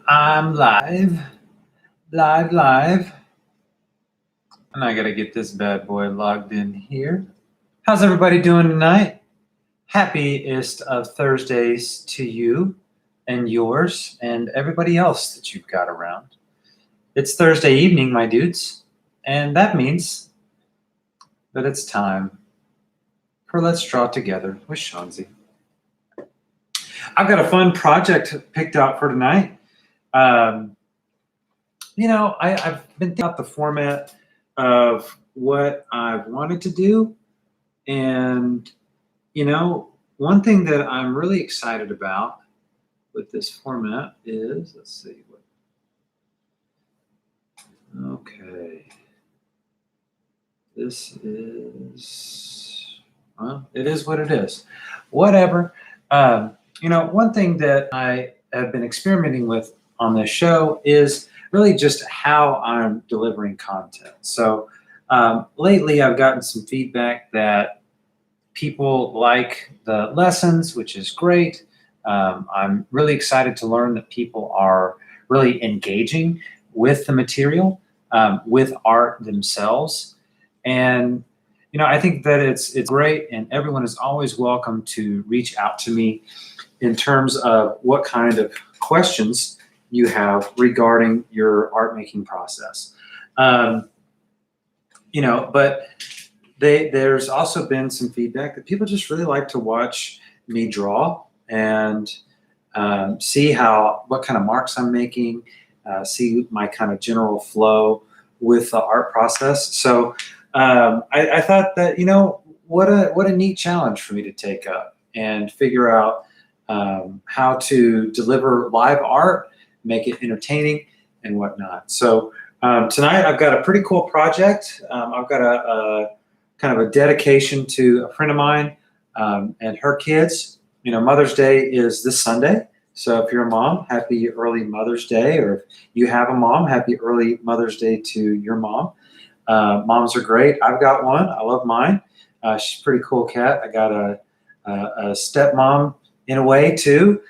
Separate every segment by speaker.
Speaker 1: I'm live, and I gotta get this bad boy logged in here. How's everybody doing tonight? Happiest of Thursdays to you and yours and everybody else that you've got around. It's Thursday evening, my dudes, and that means that it's time for Let's Draw Together with Shanzi. I've got a fun project picked out for tonight. Um, I've been thinking about the format of what I've wanted to do. And, one thing that I'm really excited about with this format is, let's see okay. This is, well, it is what it is. Whatever. One thing that I have been experimenting with on this show is really just how I'm delivering content. So lately, I've gotten some feedback that people like the lessons, which is great. I'm really excited to learn that people are really engaging with the material, with art themselves. And I think that it's great, and everyone is always welcome to reach out to me in terms of what kind of questions you have regarding your art making process. But there's also been some feedback that people just really like to watch me draw and see what kind of marks I'm making, see my kind of general flow with the art process. So I thought that what a neat challenge for me to take up and figure out how to deliver live art, make it entertaining and whatnot. So tonight I've got a pretty cool project. I've got a kind of a dedication to a friend of mine and her kids. Mother's Day is this Sunday. So if you're a mom, happy early Mother's Day. Or if you have a mom, happy early Mother's Day to your mom. Moms are great. I've got one. I love mine. She's a pretty cool cat. I got a stepmom in a way too,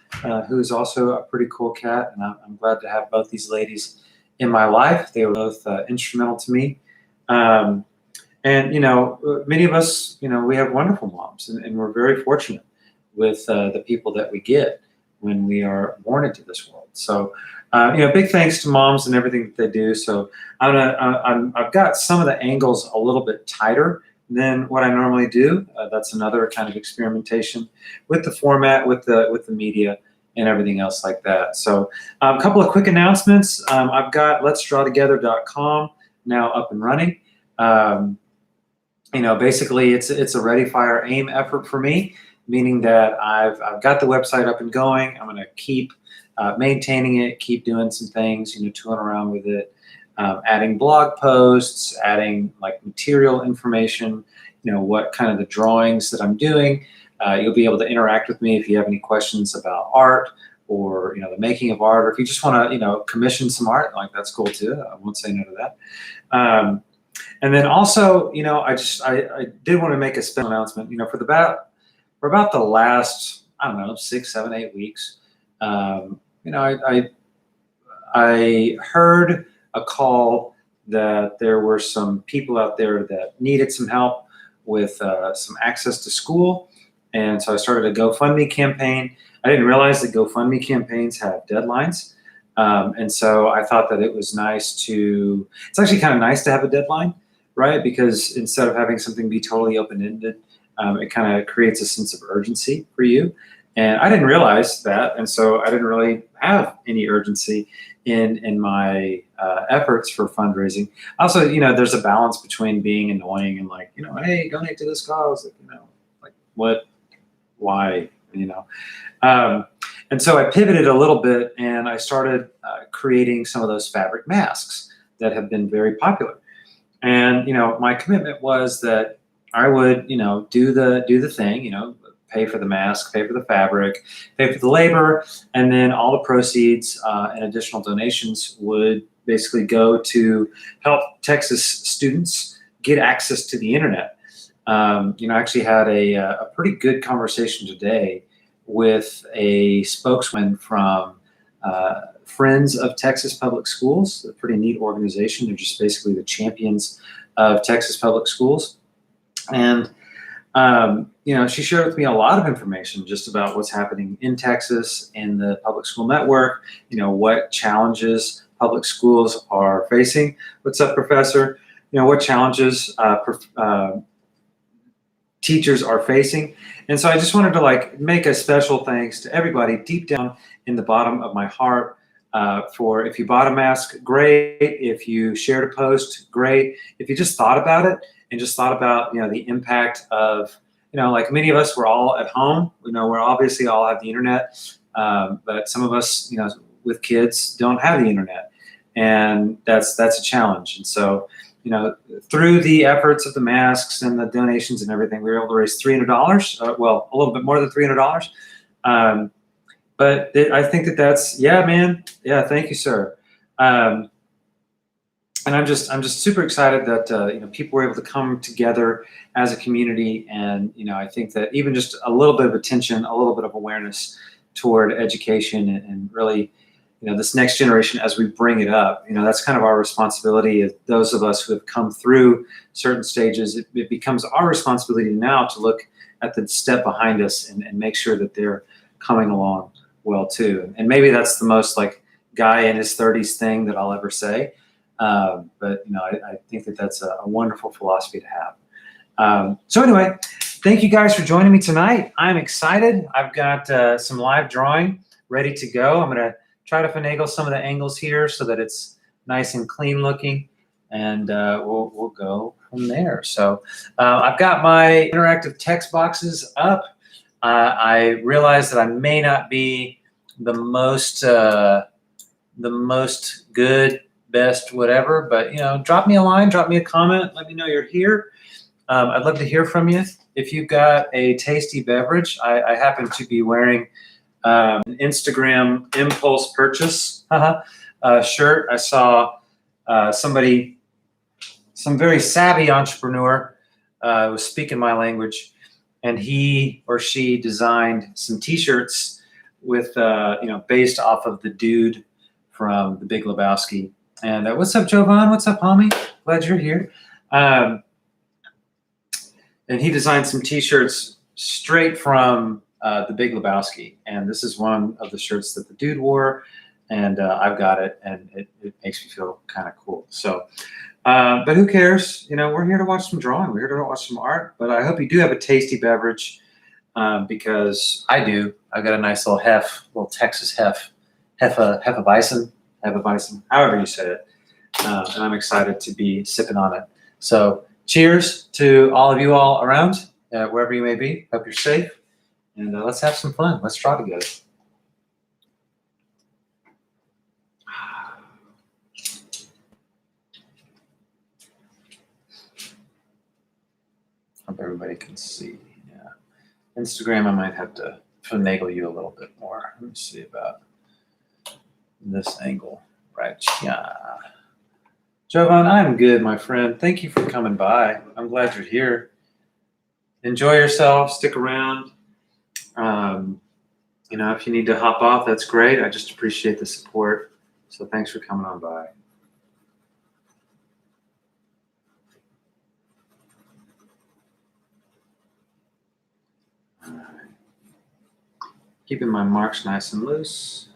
Speaker 1: who's also a pretty cool cat. And I'm glad to have both these ladies in my life. They were both instrumental to me. And many of us, we have wonderful moms, and we're very fortunate with the people that we get when we are born into this world. So, big thanks to moms and everything that they do. So, I've got some of the angles a little bit tighter than what I normally do. That's another kind of experimentation with the format, with the media, and everything else like that. So, a couple of quick announcements. I've got Let'sDrawTogether.com now up and running. Basically it's a ready, fire, aim effort for me, meaning that I've got the website up and going. I'm going to keep maintaining it, keep doing some things, tooling around with it, adding blog posts, adding like material information, what kind of the drawings that I'm doing. You'll be able to interact with me if you have any questions about art or, the making of art, or if you just want to, commission some art, like that's cool too. I won't say no to that. And then also, I did want to make a special announcement, for about the last, I don't know, 6, 7, 8 weeks, I heard a call that there were some people out there that needed some help with some access to school. And so I started a GoFundMe campaign. I didn't realize that GoFundMe campaigns have deadlines. And so I thought that it's actually kind of nice to have a deadline, right? Because instead of having something be totally open-ended, it kind of creates a sense of urgency for you. And I didn't realize that. And so I didn't really have any urgency in my efforts for fundraising. Also, there's a balance between being annoying and like, hey, donate to this cause, like what, why, and so I pivoted a little bit and I started creating some of those fabric masks that have been very popular. And my commitment was that I would do the thing, pay for the mask, pay for the fabric, pay for the labor, and then all the proceeds and additional donations would basically go to help Texas students get access to the internet. I actually had a pretty good conversation today with a spokesman from Friends of Texas Public Schools, a pretty neat organization. They're just basically the champions of Texas public schools. And she shared with me a lot of information just about what's happening in Texas in the public school network, what challenges public schools are facing. What's up, Professor? What challenges teachers are facing. And so I just wanted to make a special thanks to everybody deep down in the bottom of my heart for if you bought a mask, great. If you shared a post, great. If you just thought about it and just thought about, the impact of, like many of us, we're all at home, we're obviously all have the internet, but some of us, with kids don't have the internet, and that's a challenge. And so, through the efforts of the masks and the donations and everything, we were able to raise $300. Well, a little bit more than $300. But I think that's, yeah, man. Yeah. Thank you, sir. And I'm just super excited that, people were able to come together as a community. And, I think that even just a little bit of attention, a little bit of awareness toward education and really, this next generation, as we bring it up, that's kind of our responsibility. As those of us who have come through certain stages, it becomes our responsibility now to look at the step behind us and make sure that they're coming along well too. And maybe that's the most guy in his 30s thing that I'll ever say. But I think that's a wonderful philosophy to have. So anyway, thank you guys for joining me tonight. I'm excited. I've got some live drawing ready to go. I'm going to try to finagle some of the angles here so that it's nice and clean looking, and we'll go from there. So I've got my interactive text boxes up. I realize that I may not be the most good, best, whatever, but drop me a line, drop me a comment, let me know you're here. I'd love to hear from you. If you've got a tasty beverage, I happen to be wearing an Instagram impulse purchase shirt. I saw some very savvy entrepreneur was speaking my language, and he or she designed some T-shirts with based off of the dude from The Big Lebowski. And what's up, Jovan? What's up, homie? Glad you're here. And he designed some T-shirts straight from The Big Lebowski, and this is one of the shirts that the dude wore, and I've got it, and it makes me feel kind of cool. So, but who cares? We're here to watch some drawing. We're here to watch some art. But I hope you do have a tasty beverage, because I do. I've got a nice little Texas Hefeweizen, however you say it, and I'm excited to be sipping on it. So, cheers to all of you all around, wherever you may be. Hope you're safe. And let's have some fun. Let's draw together. Hope everybody can see. Yeah. Instagram, I might have to finagle you a little bit more. Let me see about this angle right here. Jovan, I'm good, my friend. Thank you for coming by. I'm glad you're here. Enjoy yourself. Stick around. If you need to hop off, that's great. I just appreciate the support. So thanks for coming on by. All right. Keeping my marks nice and loose.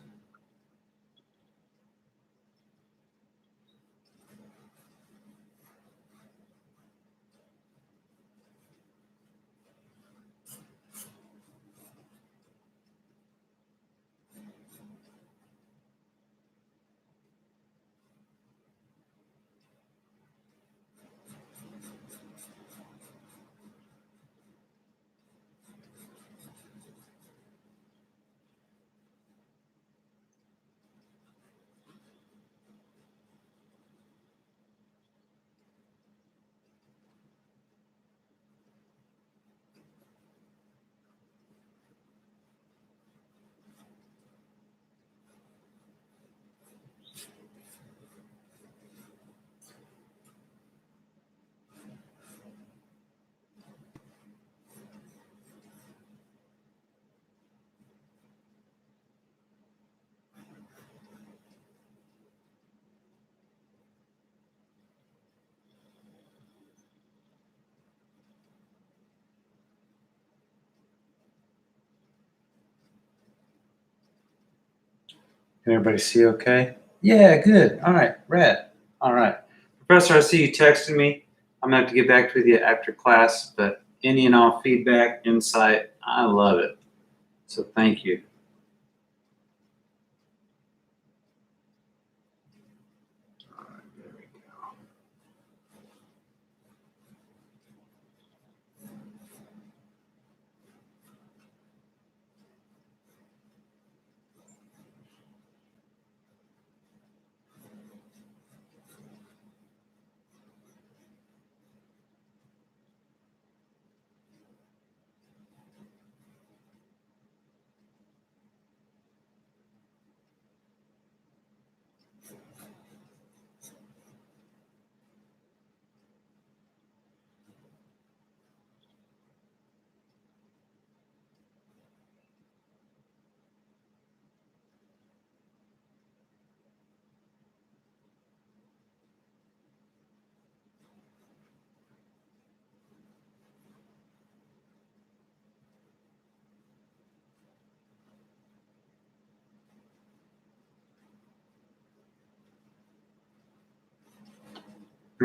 Speaker 1: Can everybody see okay? Yeah, good. All right, rad. All right. Professor, I see you texting me. I'm gonna have to get back with you after class, but any and all feedback, insight, I love it. So thank you. All right, there we go.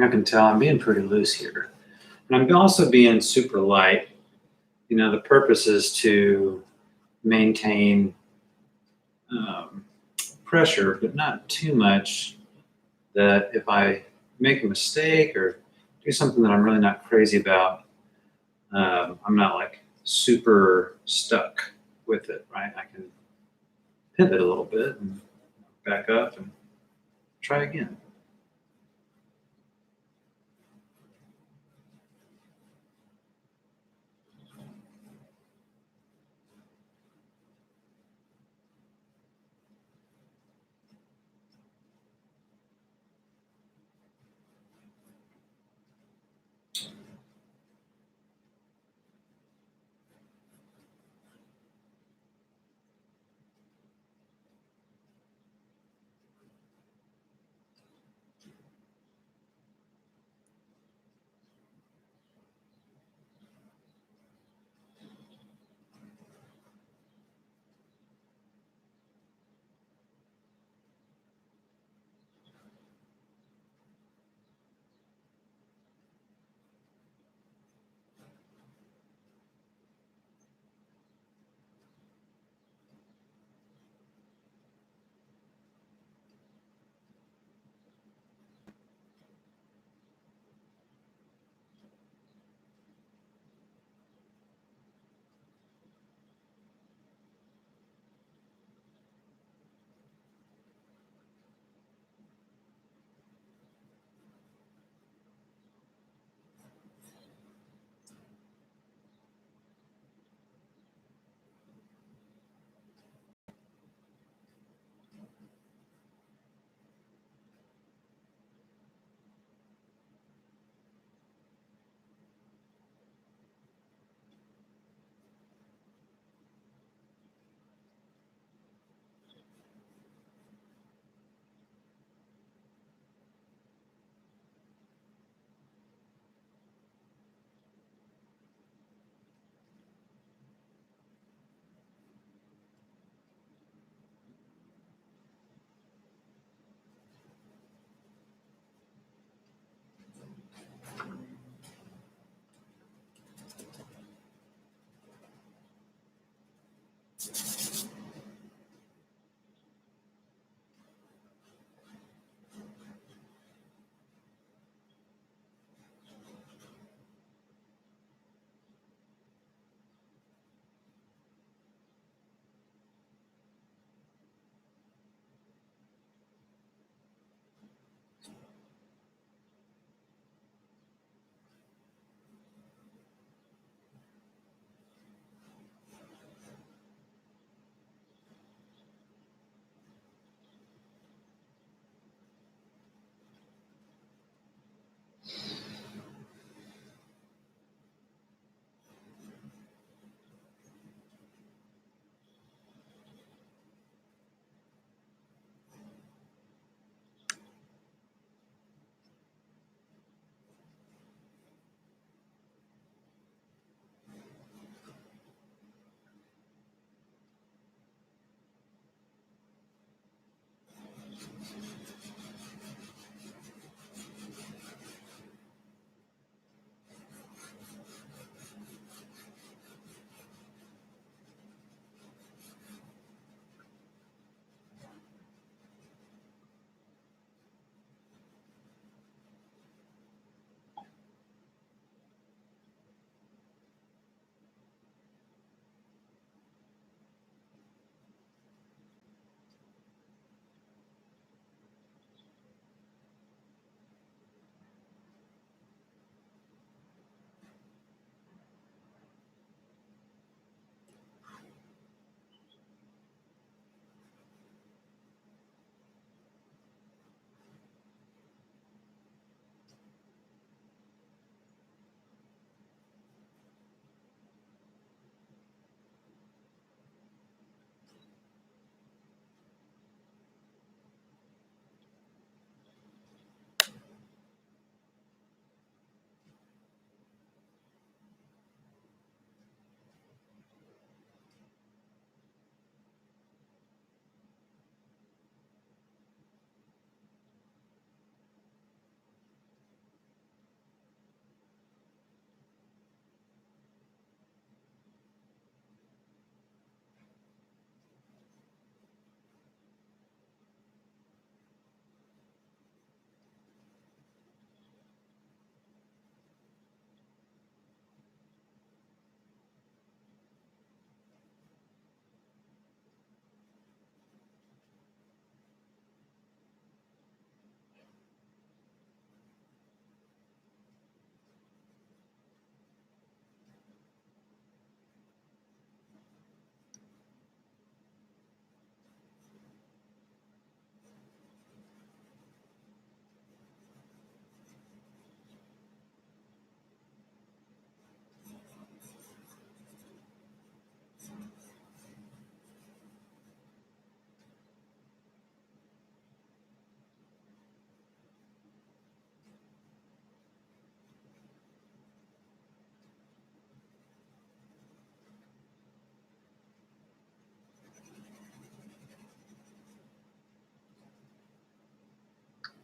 Speaker 1: I can tell I'm being pretty loose here. And I'm also being super light. You know, the purpose is to maintain um, pressure, but not too much that if I make a mistake or do something that I'm really not crazy about, I'm not like super stuck with it, right? I can pivot a little bit and back up and try again.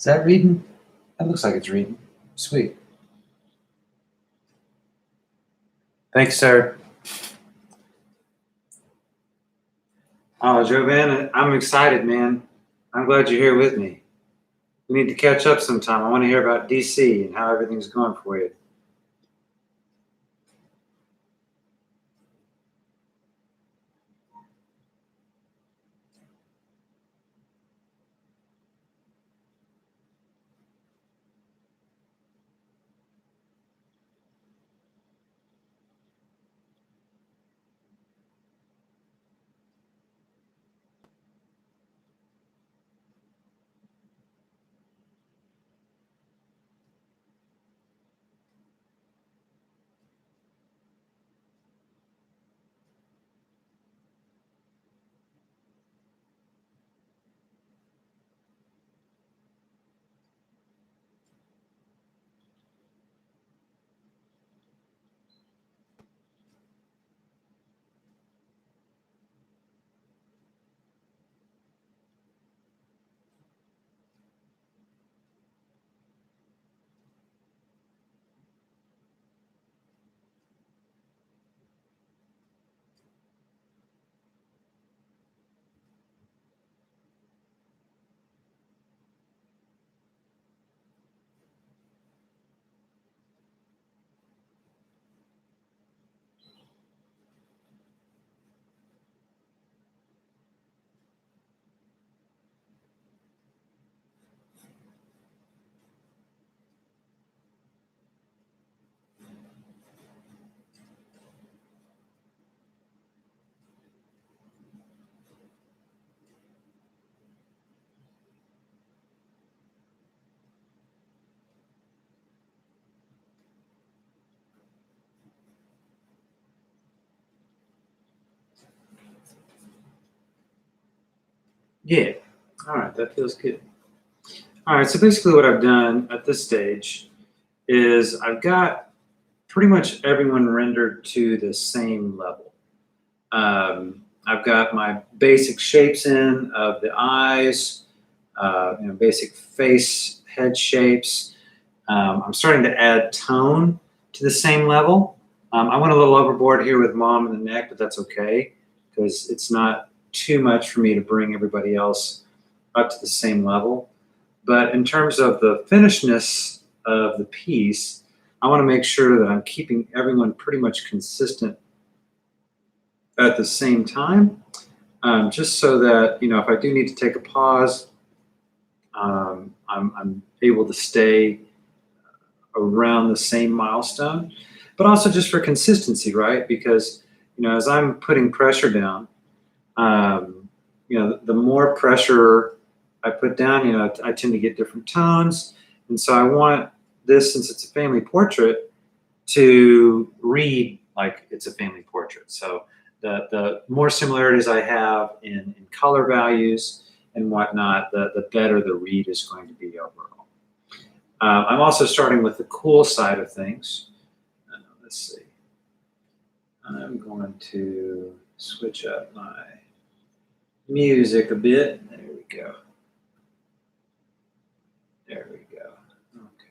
Speaker 1: Is that reading? That looks like it's reading. Sweet. Thanks, sir. Oh, Jovan, I'm excited, man. I'm glad you're here with me. We need to catch up sometime. I want to hear about DC and how everything's going for you. Yeah. All right. That feels good. All right. So basically, what I've done at this stage is I've got pretty much everyone rendered to the same level. I've got my basic shapes in of the eyes, basic face, head shapes. I'm starting to add tone to the same level. I went a little overboard here with mom and the neck, but that's okay because it's not too much for me to bring everybody else up to the same level. But in terms of the finishedness of the piece, I want to make sure that I'm keeping everyone pretty much consistent at the same time, just so that if I do need to take a pause, I'm able to stay around the same milestone, but also just for consistency, right? Because as I'm putting pressure down, the more pressure I put down, I tend to get different tones, and so I want this, since it's a family portrait, to read like it's a family portrait. So the more similarities I have in color values and whatnot, the better the read is going to be overall. I'm also starting with the cool side of things. Let's see. I'm going to switch up my music a bit. There we go. There we go. Okay.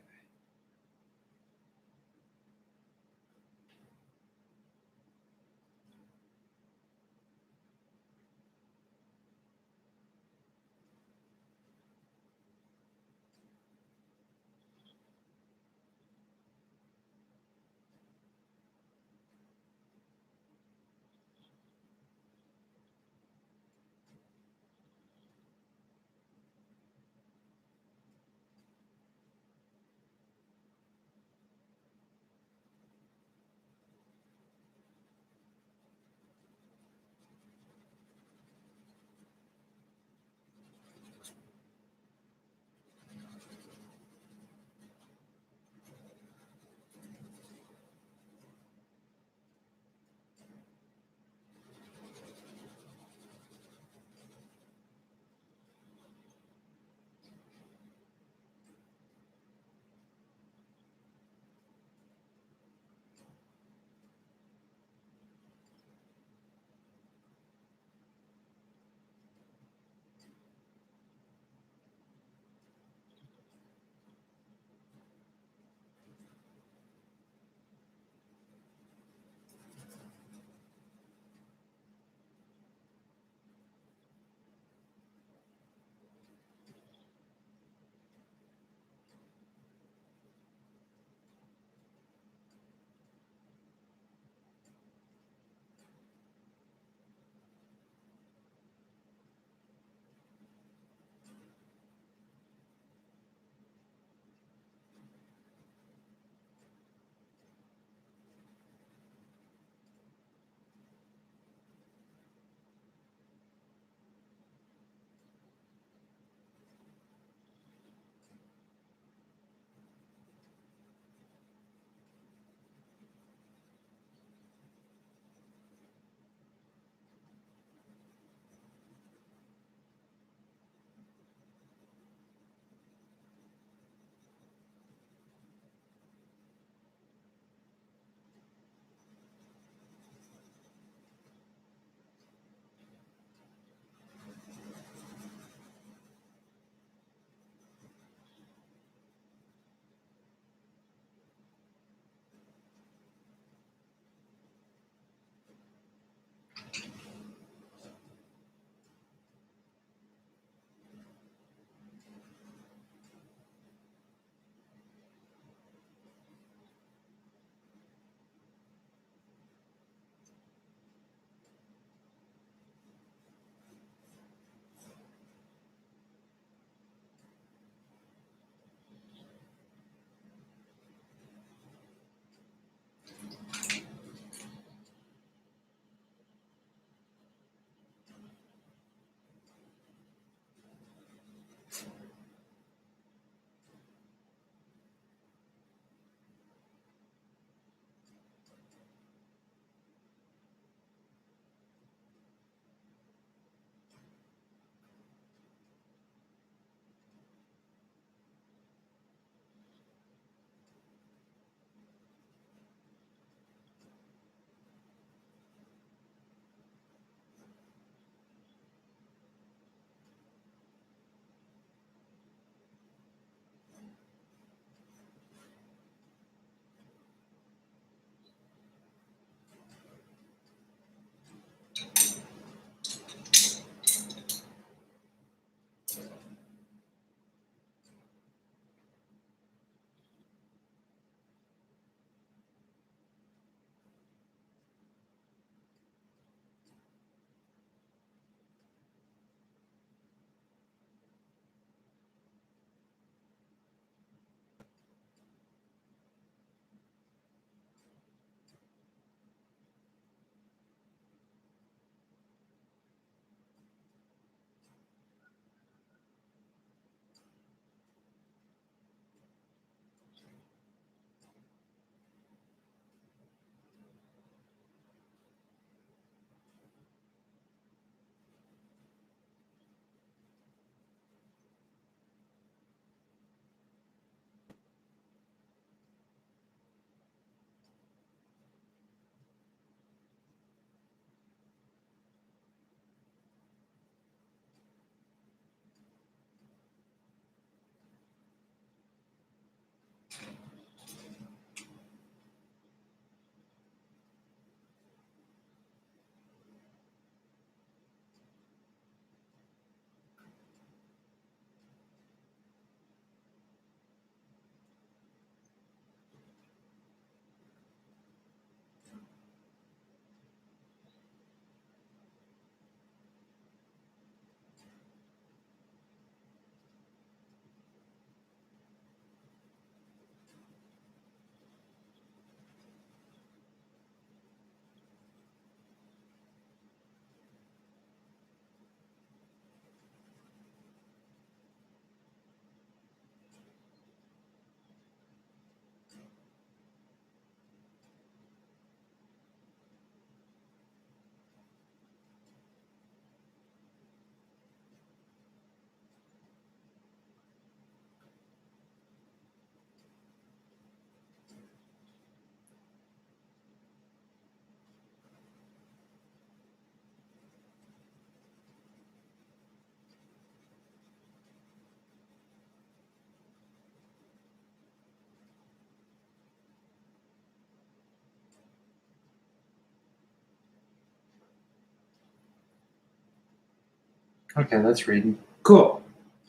Speaker 1: Okay, that's reading. Cool.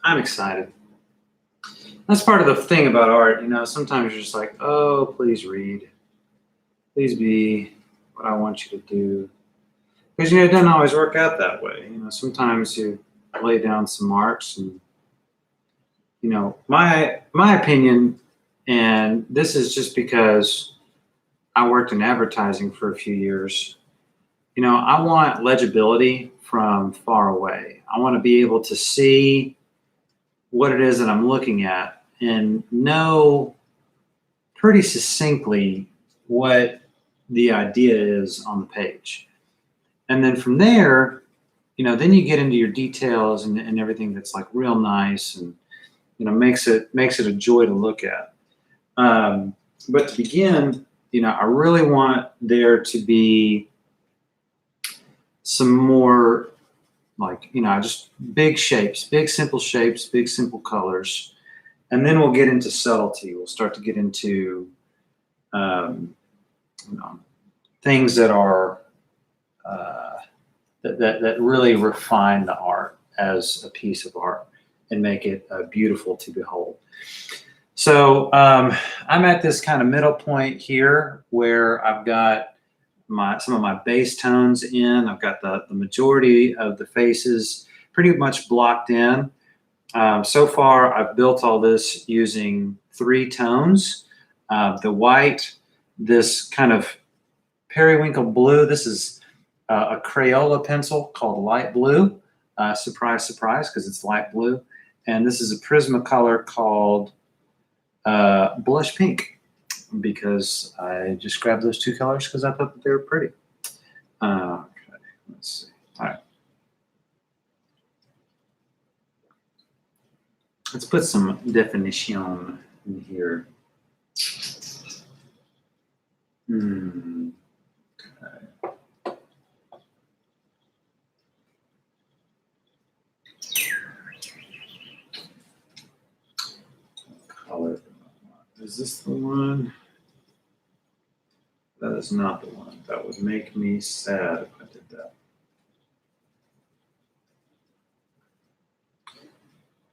Speaker 1: I'm excited. That's part of the thing about art. Sometimes you're just like, oh, please read. Please be what I want you to do. Because, it doesn't always work out that way. Sometimes you lay down some marks and, my opinion, and this is just because I worked in advertising for a few years. I want legibility from far away. I want to be able to see what it is that I'm looking at and know pretty succinctly what the idea is on the page. And then from there, then you get into your details and everything that's like real nice and makes it a joy to look at. But to begin, I really want there to be some more like just big shapes, big simple shapes, big simple colors, and then we'll get into subtlety. We'll start to get into you know, things that are that really refine the art as a piece of art and make it beautiful to behold. So I'm at this kind of middle point here where I've got some of my base tones in. I've got the majority of the faces pretty much blocked in. So far, I've built all this using 3 tones. The white, this kind of periwinkle blue. This is a Crayola pencil called light blue. Surprise, surprise, because it's light blue. And this is a Prismacolor called blush pink, because I just grabbed those 2 colors because I thought that they were pretty. Okay, let's see. All right. Let's put some definition in here. Okay. Color. Is this the one? That is not the one. That would make me sad if I did that.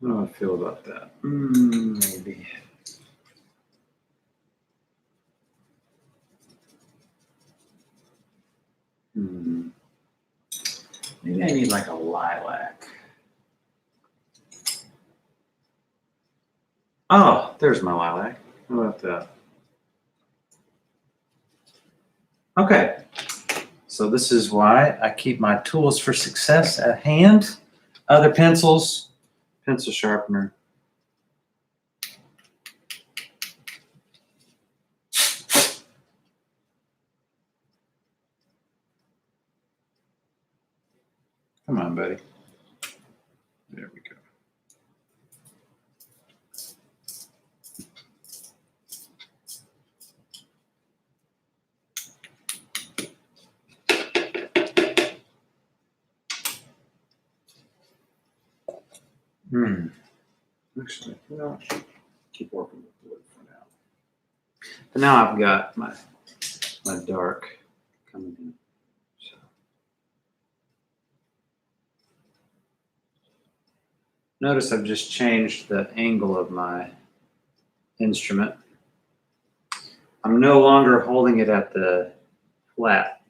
Speaker 1: How do I feel about that? Maybe. Maybe I need like a lilac. Oh, there's my lilac. How about that? Okay. So this is why I keep my tools for success at hand. Other pencils, pencil sharpener. Come on, buddy. There we go. Actually, keep working with wood for now. But now I've got my dark coming in. So. Notice I've just changed the angle of my instrument. I'm no longer holding it at the flat.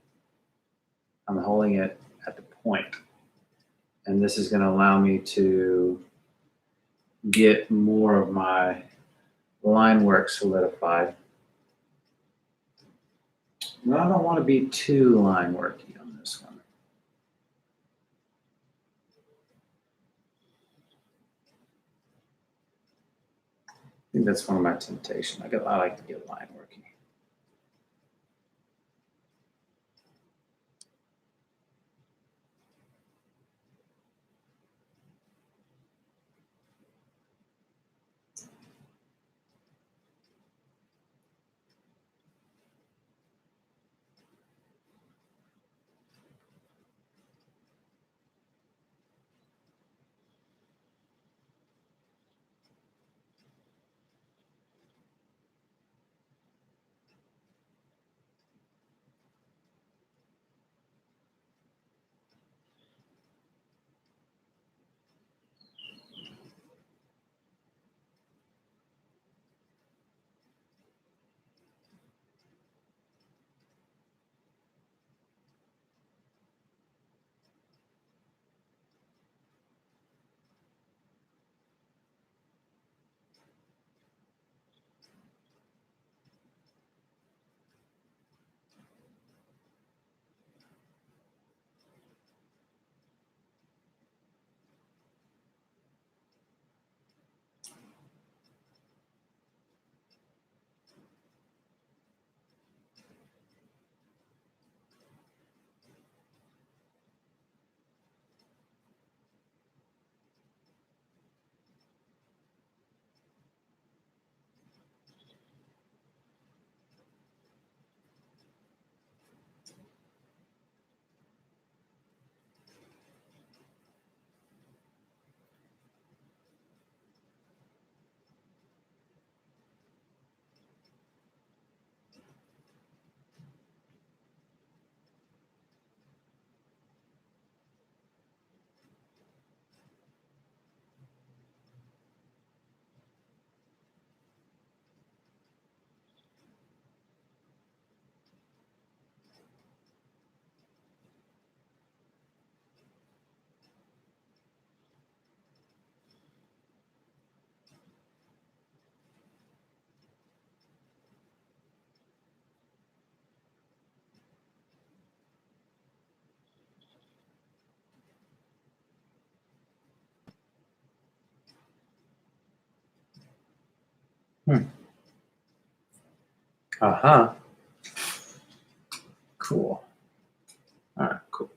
Speaker 1: I'm holding it at the point. And this is going to allow me to get more of my line work solidified. But I don't want to be too line worky on this one. I think that's one of my temptations. I like to get line worky. Uh-huh. Cool. All right, cool.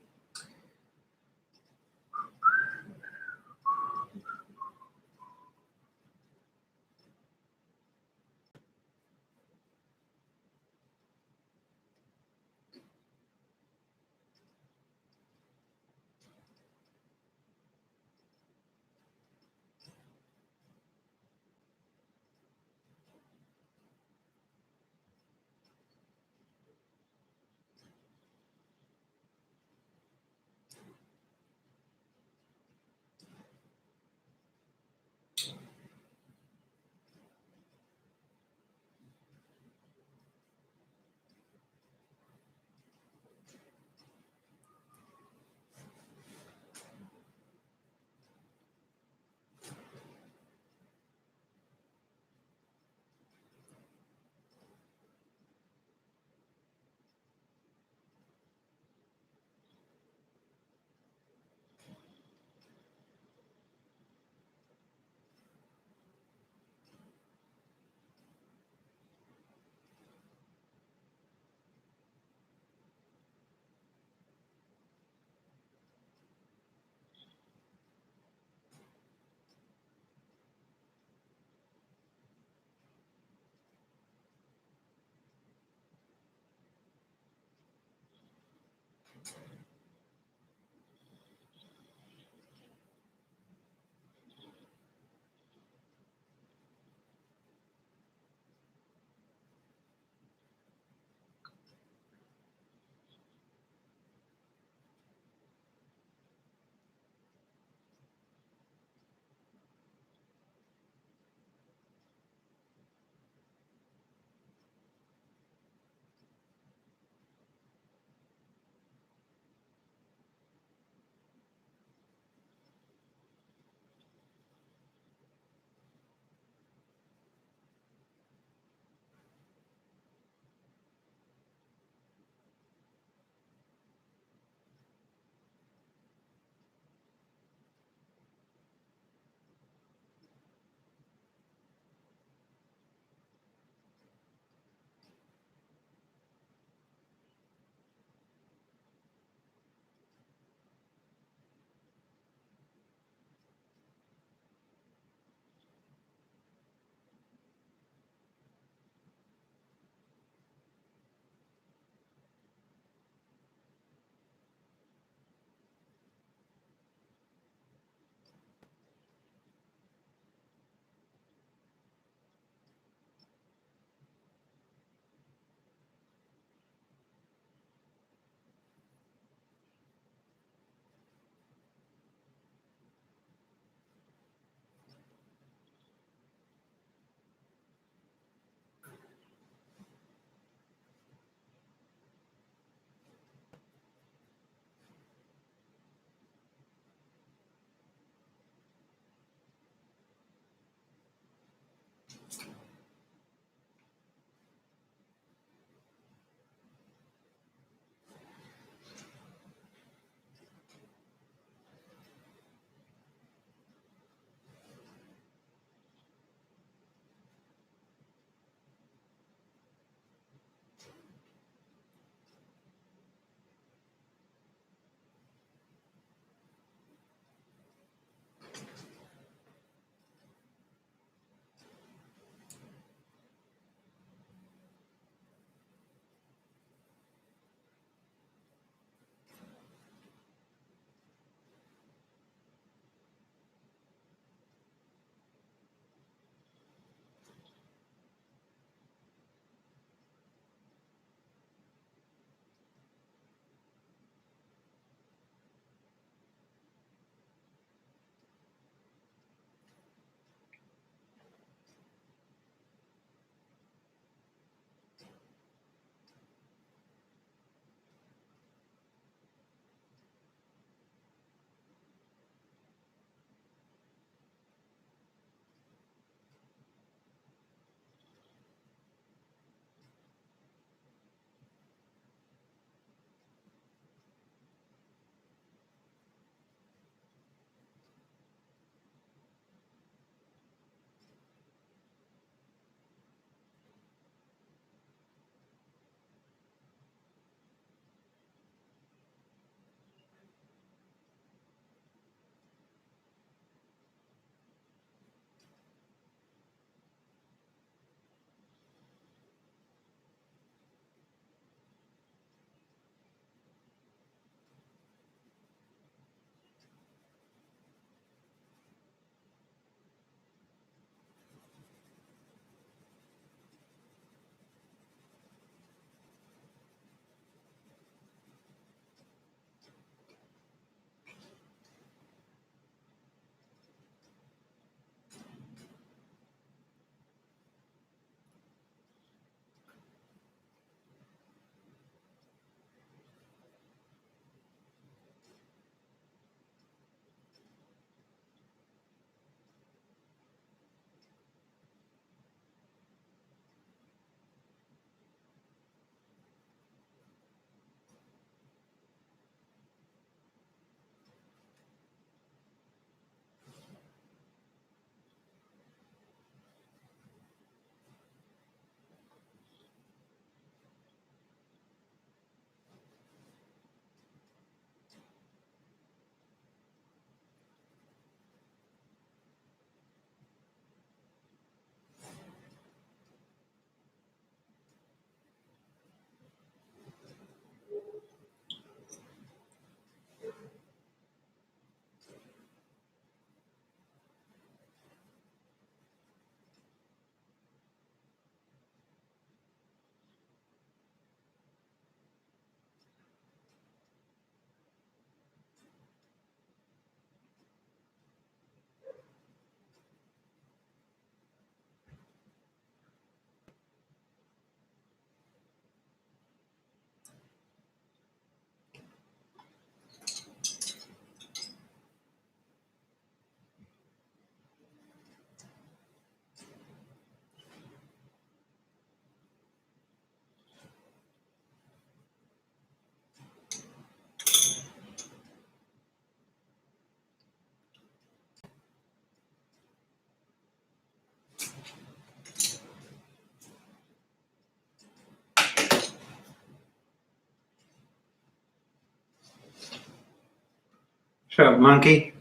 Speaker 2: Shut up, monkey.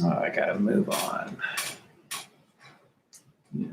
Speaker 1: Oh, I gotta move on. Yeah.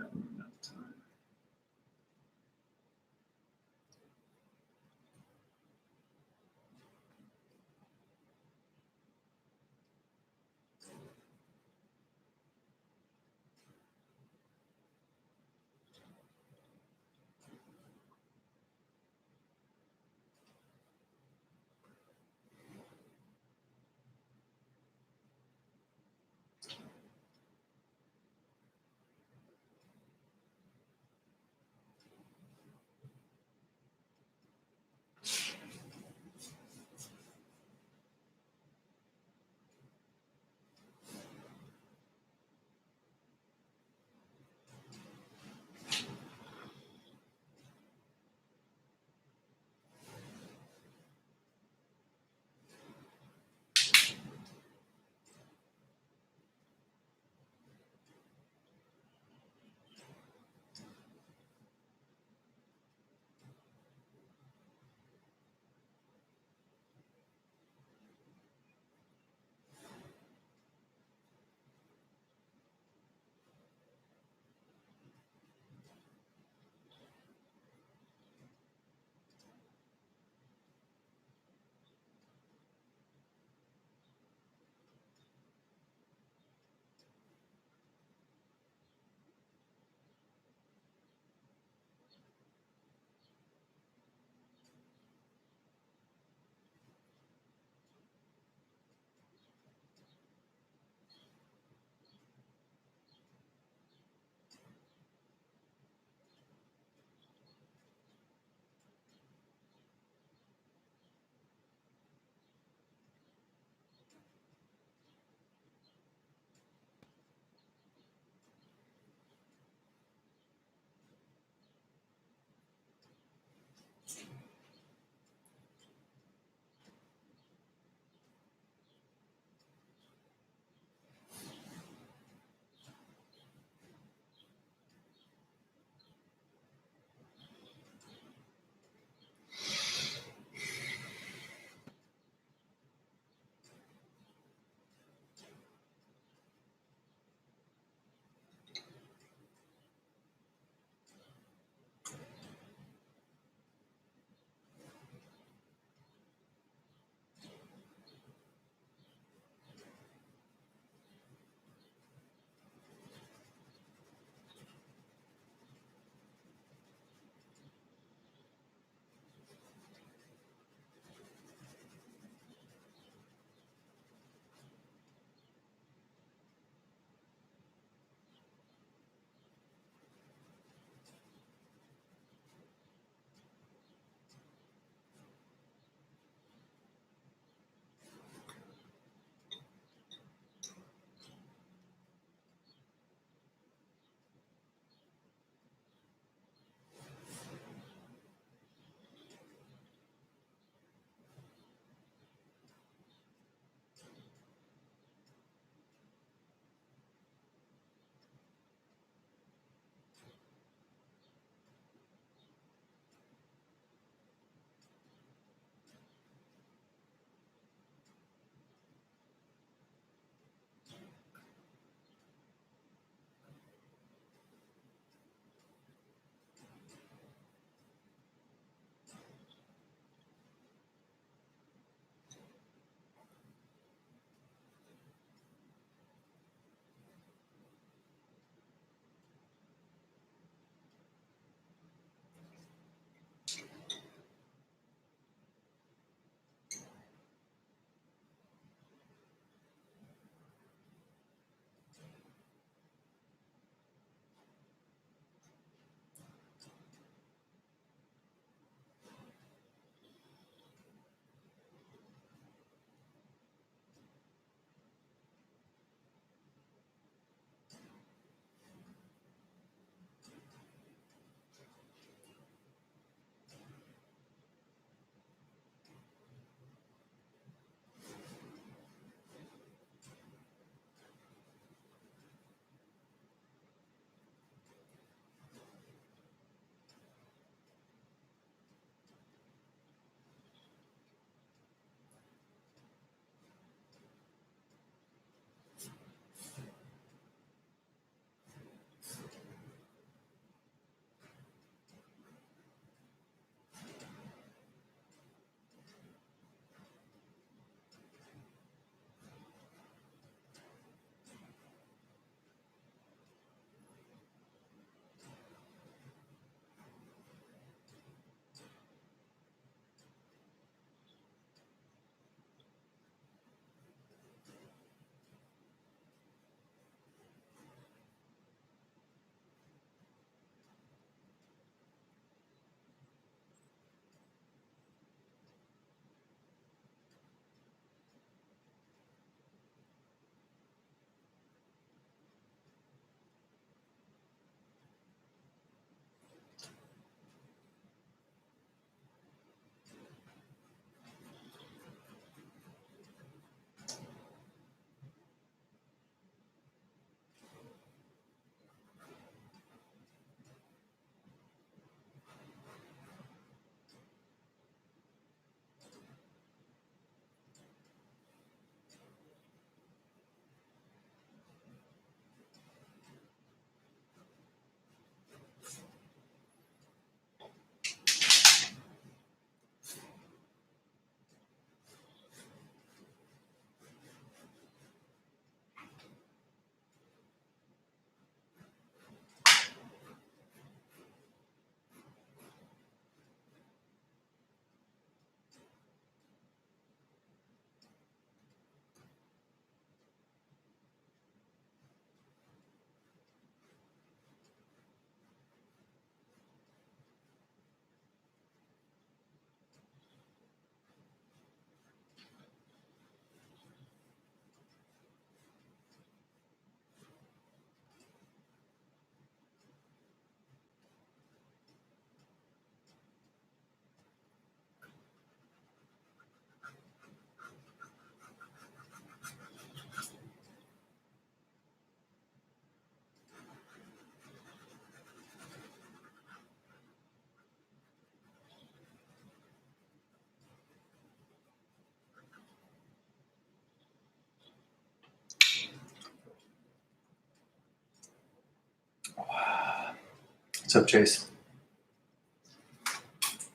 Speaker 1: What's up, Chase?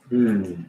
Speaker 1: Hmm.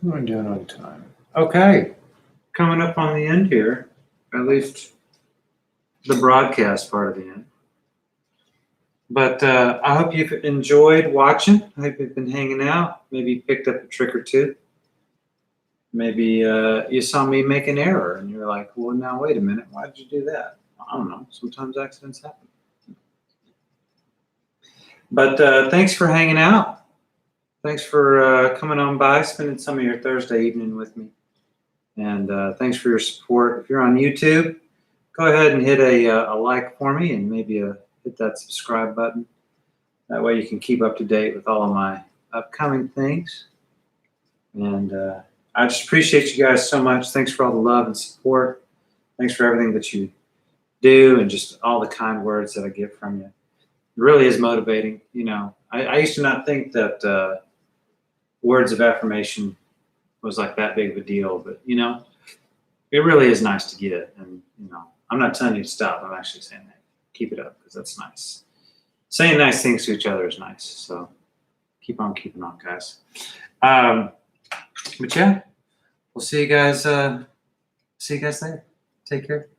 Speaker 1: What am I doing on time? Okay. Coming up on the end here, at least the broadcast part of the end. But I hope you've enjoyed watching. I hope you've been hanging out. Maybe you picked up a trick or two. Maybe you saw me make an error and you're like, well, now wait a minute. Why did you do that? I don't know. Sometimes accidents happen. But thanks for hanging out. Thanks for coming on by, spending some of your Thursday evening with me. And thanks for your support. If you're on YouTube, go ahead and hit a like for me and maybe hit that subscribe button. That way you can keep up to date with all of my upcoming things. And I just appreciate you guys so much. Thanks for all the love and support. Thanks for everything that you do and just all the kind words that I get from you. It really is motivating. You know, I used to not think that words of affirmation was like that big of a deal, but you know, it really is nice to get. And you know, I'm not telling you to stop. I'm actually saying that keep it up because that's nice. Saying nice things to each other is nice. So keep on keeping on, guys. But yeah, we'll see you guys. See you guys later. Take care.